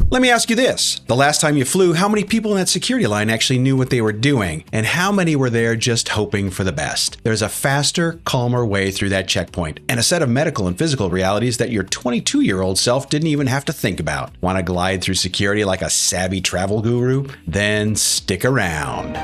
Let me ask you this. The last time you flew, how many people in that security line actually knew what they were doing? And how many were there just hoping for the best? There's a faster, calmer way through that checkpoint, and a set of medical and physical realities that your 22-year-old self didn't even have to think about. Want to glide through security like a savvy travel guru? Then stick around.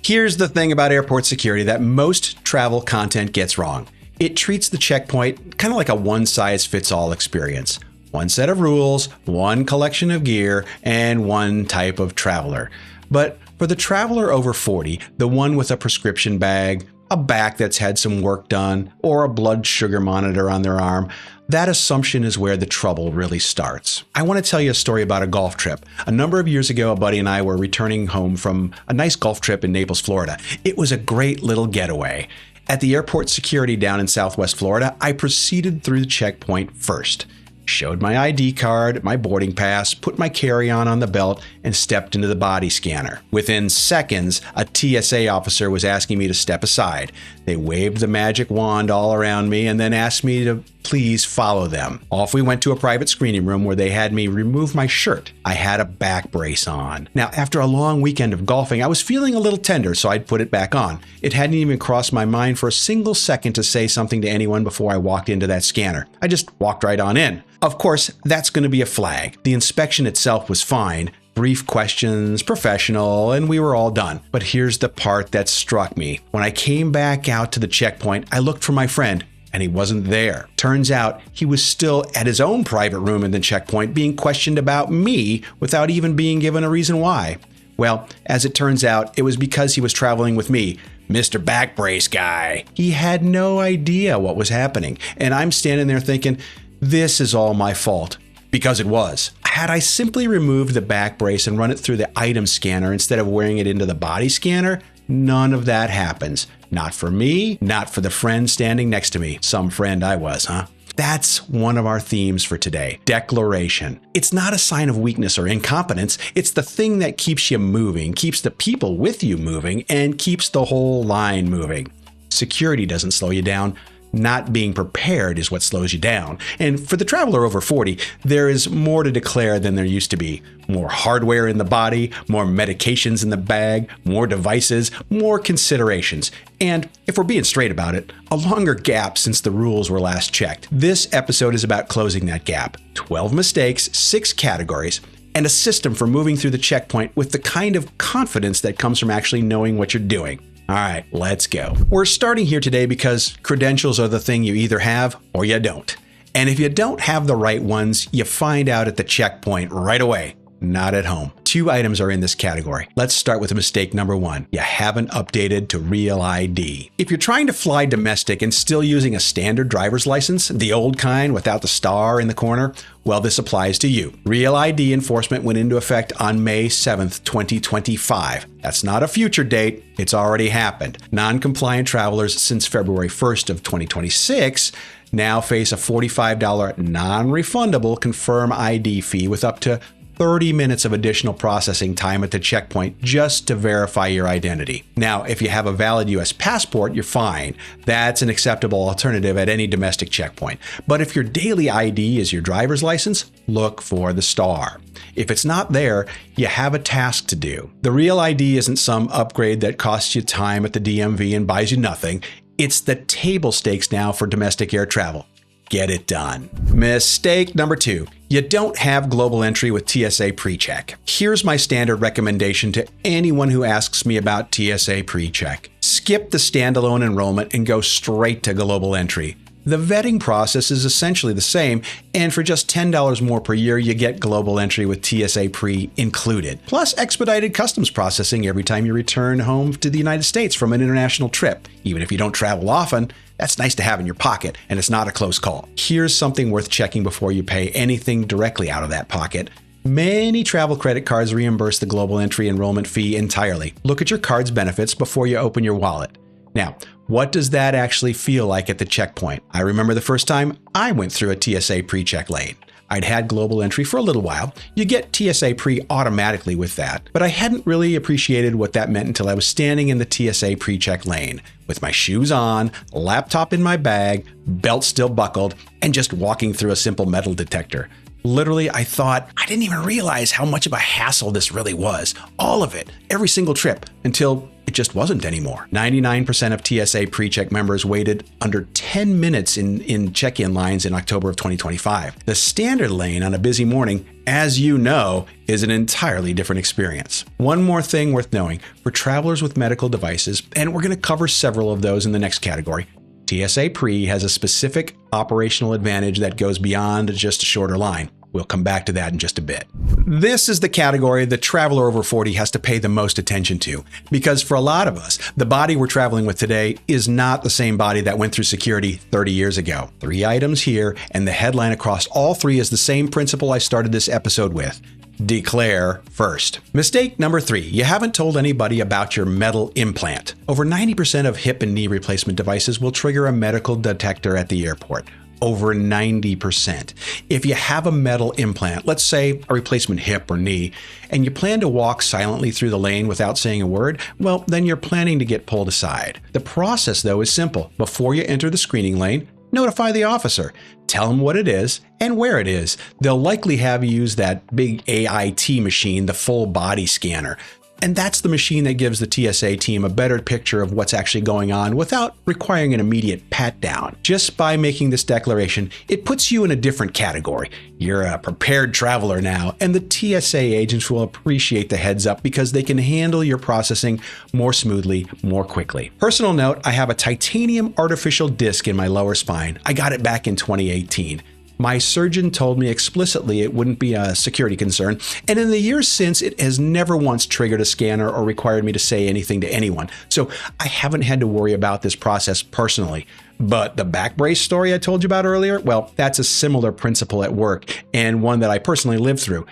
Here's the thing about airport security that most travel content gets wrong. It treats the checkpoint kind of like a one-size-fits-all experience. One set of rules, one collection of gear, and one type of traveler. But for the traveler over 40, the one with a prescription bag, a back that's had some work done, or a blood sugar monitor on their arm, that assumption is where the trouble really starts. I want to tell you a story about a golf trip. A number of years ago, a buddy and I were returning home from a nice golf trip in Naples, Florida. It was a great little getaway. At the airport security down in Southwest Florida, I proceeded through the checkpoint first. Showed my ID card, my boarding pass, put my carry-on on the belt, and stepped into the body scanner. Within seconds, a TSA officer was asking me to step aside. They waved the magic wand all around me and then asked me to please follow them. Off we went to a private screening room where they had me remove my shirt. I had a back brace on. Now, after a long weekend of golfing, I was feeling a little tender, so I'd put it back on. It hadn't even crossed my mind for a single second to say something to anyone before I walked into that scanner. I just walked right on in. Of course, that's going to be a flag. The inspection itself was fine. Brief questions, professional, and we were all done. But here's the part that struck me. When I came back out to the checkpoint, I looked for my friend, and he wasn't there. Turns out he was still at his own private room in the checkpoint being questioned about me without even being given a reason why. Well, as it turns out, it was because he was traveling with me, Mr. Back Brace Guy. He had no idea what was happening, and I'm standing there thinking, this is all my fault. Because it was. Had I simply removed the back brace and run it through the item scanner instead of wearing it into the body scanner, none of that happens. Not for me, not for the friend standing next to me. Some friend I was, huh? That's one of our themes for today, declaration. It's not a sign of weakness or incompetence. It's the thing that keeps you moving, keeps the people with you moving, and keeps the whole line moving. Security doesn't slow you down. Not being prepared is what slows you down. And for the traveler over 40, there is more to declare than there used to be. More hardware in the body, more medications in the bag, more devices, more considerations. And if we're being straight about it, a longer gap since the rules were last checked. This episode is about closing that gap. 12 mistakes, 6 categories, and a system for moving through the checkpoint with the kind of confidence that comes from actually knowing what you're doing. All right, let's go. We're starting here today because credentials are the thing you either have or you don't. And if you don't have the right ones, you find out at the checkpoint right away. Not at home. 2 items are in this category. Let's start with mistake number 1. You haven't updated to Real ID. If you're trying to fly domestic and still using a standard driver's license, the old kind without the star in the corner, well, this applies to you. Real ID enforcement went into effect on May 7th, 2025. That's not a future date. It's already happened. Non-compliant travelers since February 1st of 2026 now face a $45 non-refundable Confirm ID fee with up to 30 minutes of additional processing time at the checkpoint just to verify your identity. Now, if you have a valid U.S. passport, you're fine. That's an acceptable alternative at any domestic checkpoint. But if your daily ID is your driver's license, look for the star. If it's not there, you have a task to do. The Real ID isn't some upgrade that costs you time at the DMV and buys you nothing. It's the table stakes now for domestic air travel. Get it done. Mistake number 2. You don't have global entry with TSA PreCheck. Here's my standard recommendation to anyone who asks me about TSA PreCheck. Skip the standalone enrollment and go straight to global entry. The vetting process is essentially the same, and for just $10 more per year, you get global entry with TSA Pre included, plus expedited customs processing every time you return home to the United States from an international trip. Even if you don't travel often, that's nice to have in your pocket, and it's not a close call. Here's something worth checking before you pay anything directly out of that pocket. Many travel credit cards reimburse the global entry enrollment fee entirely. Look at your card's benefits before you open your wallet. Now, what does that actually feel like at the checkpoint? I remember the first time I went through a TSA PreCheck lane. I'd had global entry for a little while. You get TSA pre automatically with that, but I hadn't really appreciated what that meant until I was standing in the TSA PreCheck lane with my shoes on, laptop in my bag, belt still buckled, and just walking through a simple metal detector. Literally, I thought, I didn't even realize how much of a hassle this really was. All of it, every single trip, until it just wasn't anymore. 99% of TSA PreCheck members waited under 10 minutes in check-in lines in October of 2025. The standard lane on a busy morning, as you know, is an entirely different experience. One more thing worth knowing, for travelers with medical devices, and we're going to cover several of those in the next category, TSA Pre has a specific operational advantage that goes beyond just a shorter line. We'll come back to that in just a bit. This is the category the traveler over 40 has to pay the most attention to, because for a lot of us, the body we're traveling with today is not the same body that went through security 30 years ago. 3 items here, and the headline across all 3 is the same principle I started this episode with. Declare first. Mistake number 3, you haven't told anybody about your metal implant. Over 90% of hip and knee replacement devices will trigger a medical detector at the airport. Over 90%. If you have a metal implant, let's say a replacement hip or knee, and you plan to walk silently through the lane without saying a word, well, then you're planning to get pulled aside. The process, though, is simple. Before you enter the screening lane, notify the officer. Tell them what it is and where it is. They'll likely have you use that big AIT machine, the full body scanner. And that's the machine that gives the TSA team a better picture of what's actually going on without requiring an immediate pat down. Just by making this declaration, it puts you in a different category. You're a prepared traveler now, and the TSA agents will appreciate the heads up because they can handle your processing more smoothly, more quickly. Personal note, I have a titanium artificial disc in my lower spine. I got it back in 2018. My surgeon told me explicitly it wouldn't be a security concern, and in the years since, it has never once triggered a scanner or required me to say anything to anyone. So I haven't had to worry about this process personally. But the back brace story I told you about earlier, well, that's a similar principle at work, and one that I personally lived through.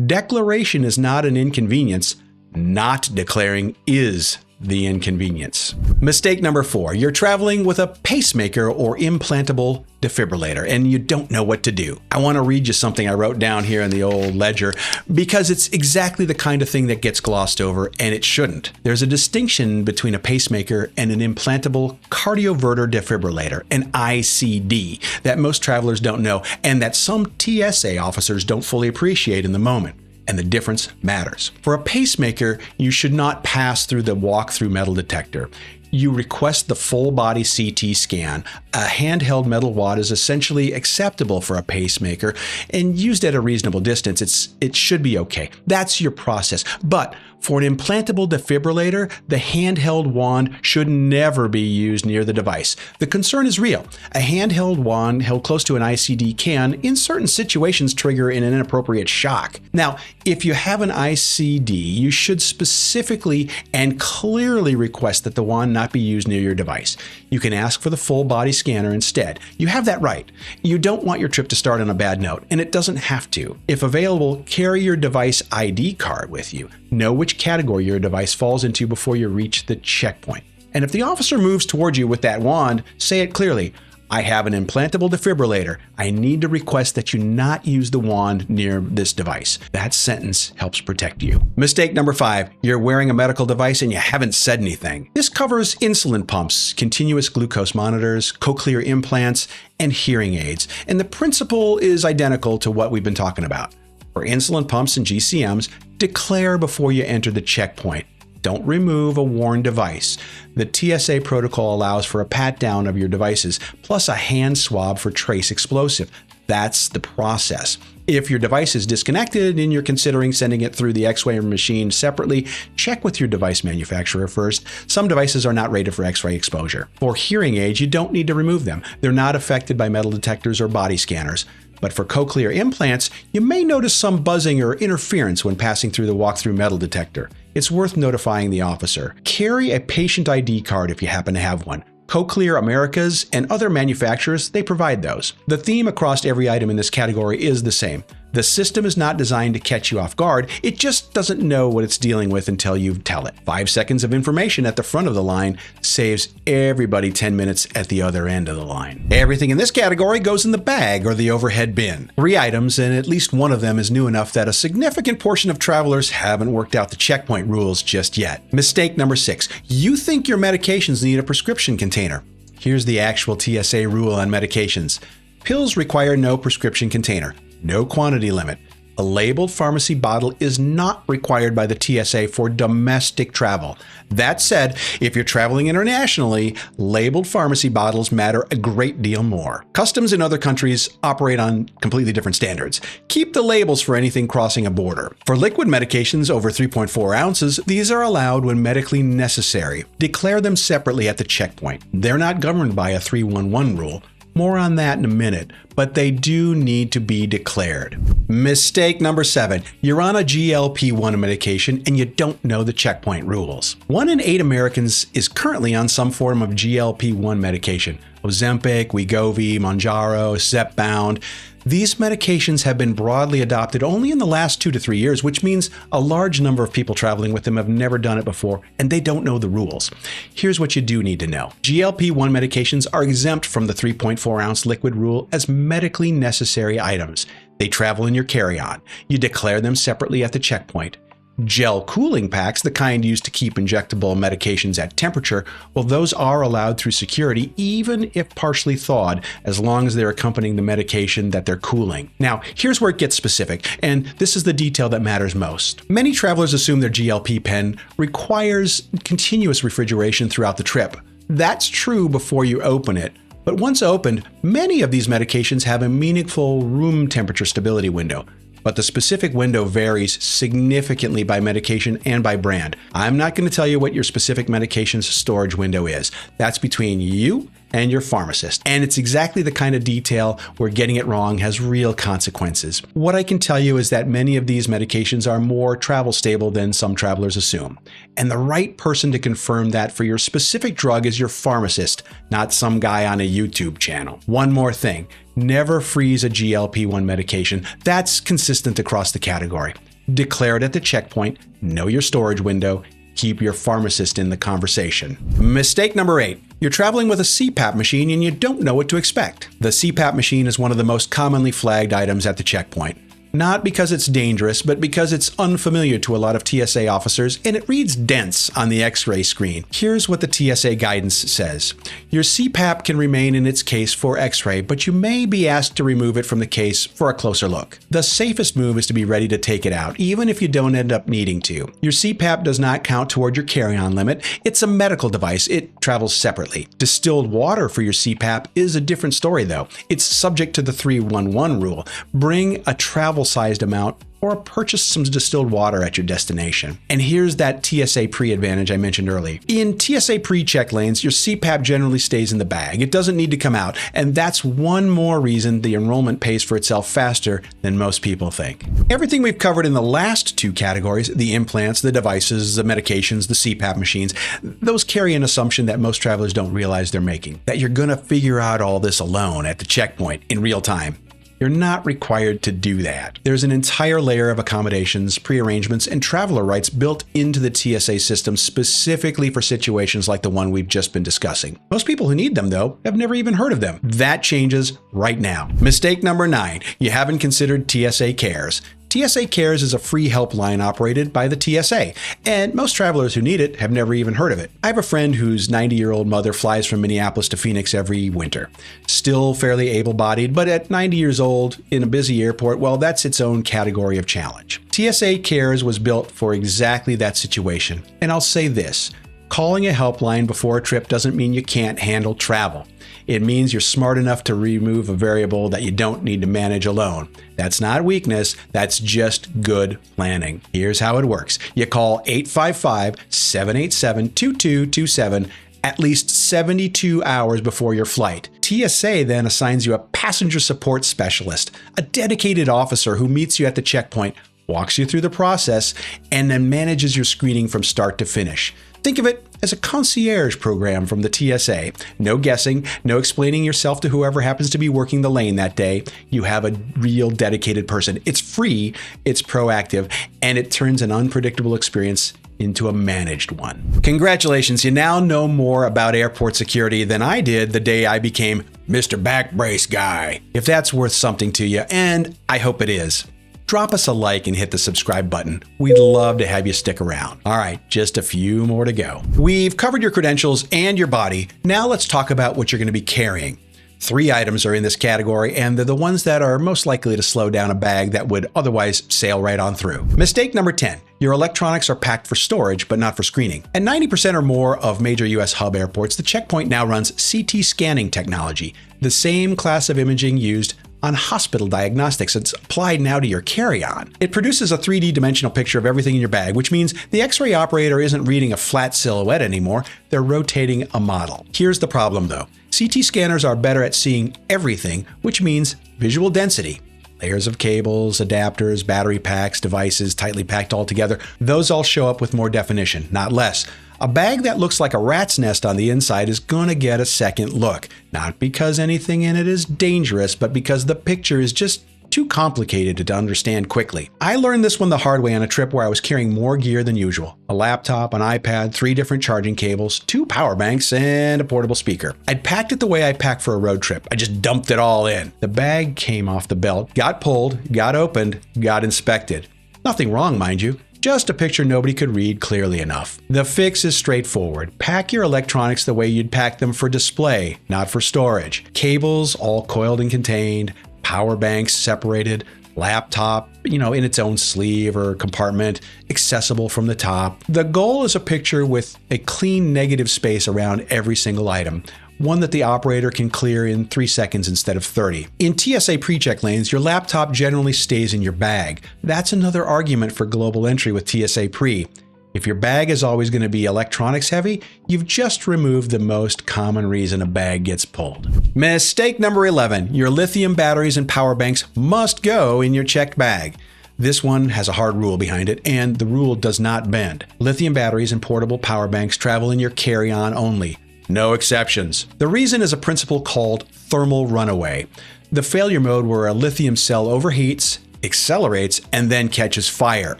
Declaration is not an inconvenience. Not declaring is the inconvenience. Mistake number 4, you're traveling with a pacemaker or implantable defibrillator and you don't know what to do. I want to read you something I wrote down here in the old ledger because it's exactly the kind of thing that gets glossed over, and it shouldn't. There's a distinction between a pacemaker and an implantable cardioverter defibrillator, an ICD, that most travelers don't know and that some TSA officers don't fully appreciate in the moment. And the difference matters. For a pacemaker, you should not pass through the walk-through metal detector. You request the full body CT scan. A handheld metal wad is essentially acceptable for a pacemaker, and used at a reasonable distance, it should be okay. That's your process. But for an implantable defibrillator, the handheld wand should never be used near the device. The concern is real. A handheld wand held close to an ICD can, in certain situations, trigger an inappropriate shock. Now, if you have an ICD, you should specifically and clearly request that the wand not be used near your device. You can ask for the full body scanner instead. You have that right. You don't want your trip to start on a bad note, and it doesn't have to. If available, carry your device ID card with you. Know which category your device falls into before you reach the checkpoint. And if the officer moves towards you with that wand, say it clearly. I have an implantable defibrillator. I need to request that you not use the wand near this device. That sentence helps protect you. Mistake number 5, you're wearing a medical device and you haven't said anything. This covers insulin pumps, continuous glucose monitors, cochlear implants, and hearing aids. And the principle is identical to what we've been talking about. For insulin pumps and GCMs, declare before you enter the checkpoint. Don't remove a worn device. The TSA protocol allows for a pat down of your devices, plus a hand swab for trace explosive. That's the process. If your device is disconnected and you're considering sending it through the X-ray machine separately, check with your device manufacturer first. Some devices are not rated for X-ray exposure. For hearing aids, you don't need to remove them. They're not affected by metal detectors or body scanners. But for cochlear implants, you may notice some buzzing or interference when passing through the walk-through metal detector. It's worth notifying the officer. Carry a patient ID card if you happen to have one. Cochlear Americas and other manufacturers, they provide those. The theme across every item in this category is the same. The system is not designed to catch you off guard. It just doesn't know what it's dealing with until you tell it. 5 seconds of information at the front of the line saves everybody 10 minutes at the other end of the line. Everything in this category goes in the bag or the overhead bin. 3 items, and at least one of them is new enough that a significant portion of travelers haven't worked out the checkpoint rules just yet. Mistake number 6. You think your medications need a prescription container. Here's the actual TSA rule on medications. Pills require no prescription container, no quantity limit. A labeled pharmacy bottle is not required by the TSA for domestic travel. That said, if you're traveling internationally, labeled pharmacy bottles matter a great deal more. Customs in other countries operate on completely different standards. Keep the labels for anything crossing a border. For liquid medications over 3.4 ounces, these are allowed when medically necessary. Declare them separately at the checkpoint. They're not governed by a 311 rule. More on that in a minute, but they do need to be declared. Mistake number 7. You're on a GLP-1 medication and you don't know the checkpoint rules. 1 in 8 Americans is currently on some form of GLP-1 medication. Ozempic, Wegovy, Mounjaro, Zepbound. These medications have been broadly adopted only in the last 2 to 3 years, which means a large number of people traveling with them have never done it before and they don't know the rules. Here's what you do need to know. GLP-1 medications are exempt from the 3.4 ounce liquid rule as medically necessary items. They travel in your carry-on. You declare them separately at the checkpoint. Gel cooling packs, the kind used to keep injectable medications at temperature, well, those are allowed through security even if partially thawed, as long as they're accompanying the medication that they're cooling. Now, here's where it gets specific, and this is the detail that matters most. Many travelers assume their GLP pen requires continuous refrigeration throughout the trip. That's true before you open it. But once opened, many of these medications have a meaningful room temperature stability window. But the specific window varies significantly by medication and by brand. I'm not going to tell you what your specific medication's storage window is. That's between you and your pharmacist. And it's exactly the kind of detail where getting it wrong has real consequences. What I can tell you is that many of these medications are more travel stable than some travelers assume. And the right person to confirm that for your specific drug is your pharmacist, not some guy on a YouTube channel. One more thing. Never freeze a GLP-1 medication. That's consistent across the category. Declare it at the checkpoint, know your storage window, keep your pharmacist in the conversation. Mistake number 8. You're traveling with a CPAP machine and you don't know what to expect. The CPAP machine is one of the most commonly flagged items at the checkpoint. Not because it's dangerous, but because it's unfamiliar to a lot of TSA officers and it reads dense on the X-ray screen. Here's what the TSA guidance says. Your CPAP can remain in its case for X-ray, but you may be asked to remove it from the case for a closer look. The safest move is to be ready to take it out, even if you don't end up needing to. Your CPAP does not count toward your carry-on limit. It's a medical device. It travels separately. Distilled water for your CPAP is a different story, though. It's subject to the 311 rule. Bring a travel-sized amount or purchase some distilled water at your destination. And here's that TSA pre-advantage I mentioned earlier. In TSA PreCheck lanes, your CPAP generally stays in the bag. It doesn't need to come out. And that's one more reason the enrollment pays for itself faster than most people think. Everything we've covered in the last 2 categories, the implants, the devices, the medications, the CPAP machines, those carry an assumption that most travelers don't realize they're making, that you're gonna figure out all this alone at the checkpoint in real time. You're not required to do that. There's an entire layer of accommodations, prearrangements, and traveler rights built into the TSA system specifically for situations like the one we've just been discussing. Most people who need them, though, have never even heard of them. That changes right now. Mistake number 9. You haven't considered TSA Cares. TSA Cares is a free helpline operated by the TSA, and most travelers who need it have never even heard of it. I have a friend whose 90-year-old mother flies from Minneapolis to Phoenix every winter. Still fairly able-bodied, but at 90 years old in a busy airport, well, that's its own category of challenge. TSA Cares was built for exactly that situation. And I'll say this, calling a helpline before a trip doesn't mean you can't handle travel. It means you're smart enough to remove a variable that you don't need to manage alone. That's not weakness, that's just good planning. Here's how it works. You call 855-787-2227 at least 72 hours before your flight. TSA then assigns you a passenger support specialist, a dedicated officer who meets you at the checkpoint, walks you through the process, and then manages your screening from start to finish. Think of it as a concierge program from the TSA. No guessing, no explaining yourself to whoever happens to be working the lane that day. You have a real dedicated person. It's free, it's proactive, and it turns an unpredictable experience into a managed one. Congratulations, you now know more about airport security than I did the day I became Mr. Back Brace Guy. If that's worth something to you, and I hope it is, drop us a like and hit the subscribe button. We'd love to have you stick around. All right, just a few more to go. We've covered your credentials and your body. Now let's talk about what you're going to be carrying. 3 items are in this category, and they're the ones that are most likely to slow down a bag that would otherwise sail right on through. Mistake number 10. Your electronics are packed for storage, but not for screening. At 90% or more of major U.S. hub airports, the checkpoint now runs CT scanning technology, the same class of imaging used on hospital diagnostics. It's applied now to your carry-on. It produces a 3D dimensional picture of everything in your bag, which means the X-ray operator isn't reading a flat silhouette anymore, they're rotating a model. Here's the problem though. CT scanners are better at seeing everything, which means visual density. Layers of cables, adapters, battery packs, devices tightly packed all together, those all show up with more definition, not less. A bag that looks like a rat's nest on the inside is going to get a second look. Not because anything in it is dangerous, but because the picture is just too complicated to understand quickly. I learned this one the hard way on a trip where I was carrying more gear than usual. A laptop, an iPad, 3 different charging cables, 2 power banks, and a portable speaker. I'd packed it the way I pack for a road trip. I just dumped it all in. The bag came off the belt, got pulled, got opened, got inspected. Nothing wrong, mind you. Just a picture nobody could read clearly enough. The fix is straightforward. Pack your electronics the way you'd pack them for display, not for storage. Cables all coiled and contained, power banks separated, laptop, in its own sleeve or compartment, accessible from the top. The goal is a picture with a clean negative space around every single item, one that the operator can clear in 3 seconds instead of 30. In TSA PreCheck lanes, your laptop generally stays in your bag. That's another argument for global entry with TSA Pre. If your bag is always going to be electronics heavy, you've just removed the most common reason a bag gets pulled. Mistake number 11. Your lithium batteries and power banks must go in your checked bag. This one has a hard rule behind it, and the rule does not bend. Lithium batteries and portable power banks travel in your carry-on only. No exceptions. The reason is a principle called thermal runaway, the failure mode where a lithium cell overheats, accelerates, and then catches fire.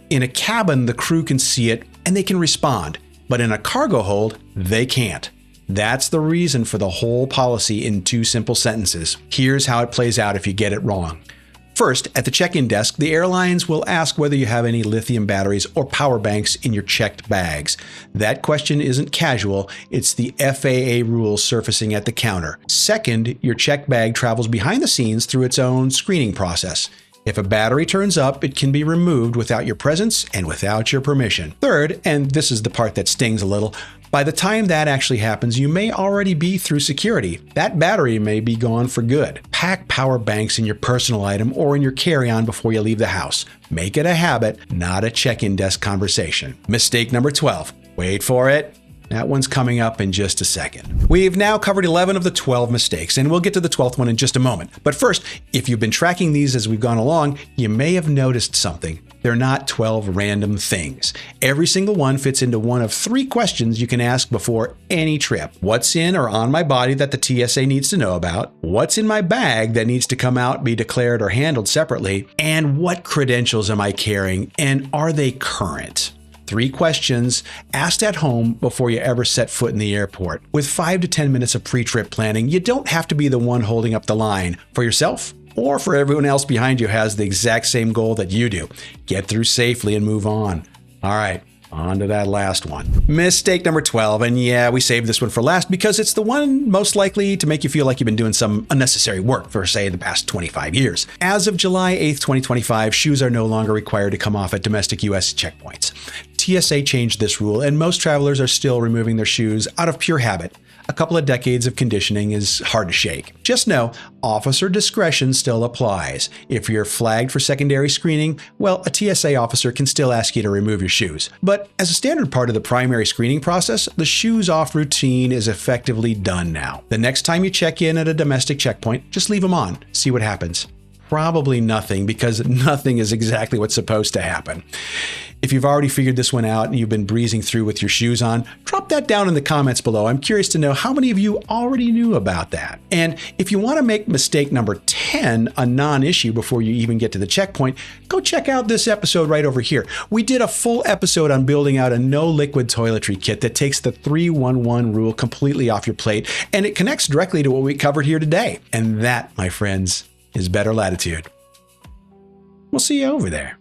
In a cabin, the crew can see it and they can respond, but in a cargo hold, they can't. That's the reason for the whole policy in 2 simple sentences. Here's how it plays out if you get it wrong. First, at the check-in desk, the airlines will ask whether you have any lithium batteries or power banks in your checked bags. That question isn't casual, it's the FAA rules surfacing at the counter. Second, your checked bag travels behind the scenes through its own screening process. If a battery turns up, it can be removed without your presence and without your permission. Third, and this is the part that stings a little, by the time that actually happens, you may already be through security. That battery may be gone for good. Pack power banks in your personal item or in your carry-on before you leave the house. Make it a habit, not a check-in desk conversation. Mistake number 12. Wait for it. That one's coming up in just a second. We've now covered 11 of the 12 mistakes, and we'll get to the 12th one in just a moment. But first, if you've been tracking these as we've gone along, you may have noticed something. They're not 12 random things. Every single one fits into one of 3 questions you can ask before any trip. What's in or on my body that the TSA needs to know about? What's in my bag that needs to come out, be declared, or handled separately? And what credentials am I carrying, and are they current? 3 questions asked at home before you ever set foot in the airport. With 5 to 10 minutes of pre-trip planning, you don't have to be the one holding up the line. For yourself or for everyone else behind you has the exact same goal that you do. Get through safely and move on. All right, on to that last one. Mistake number 12, and yeah, we saved this one for last because it's the one most likely to make you feel like you've been doing some unnecessary work for, say, the past 25 years. As of July 8th, 2025, shoes are no longer required to come off at domestic U.S. checkpoints. TSA changed this rule, and most travelers are still removing their shoes out of pure habit. A couple of decades of conditioning is hard to shake. Just know, officer discretion still applies. If you're flagged for secondary screening, well, a TSA officer can still ask you to remove your shoes. But as a standard part of the primary screening process, the shoes off routine is effectively done now. The next time you check in at a domestic checkpoint, just leave them on. See what happens. Probably nothing, because nothing is exactly what's supposed to happen. If you've already figured this one out and you've been breezing through with your shoes on, drop that down in the comments below. I'm curious to know how many of you already knew about that. And if you want to make mistake number 10 a non-issue before you even get to the checkpoint, go check out this episode right over here. We did a full episode on building out a no liquid toiletry kit that takes the 3-1-1 rule completely off your plate, and it connects directly to what we covered here today. And that, my friends, is better latitude. We'll see you over there.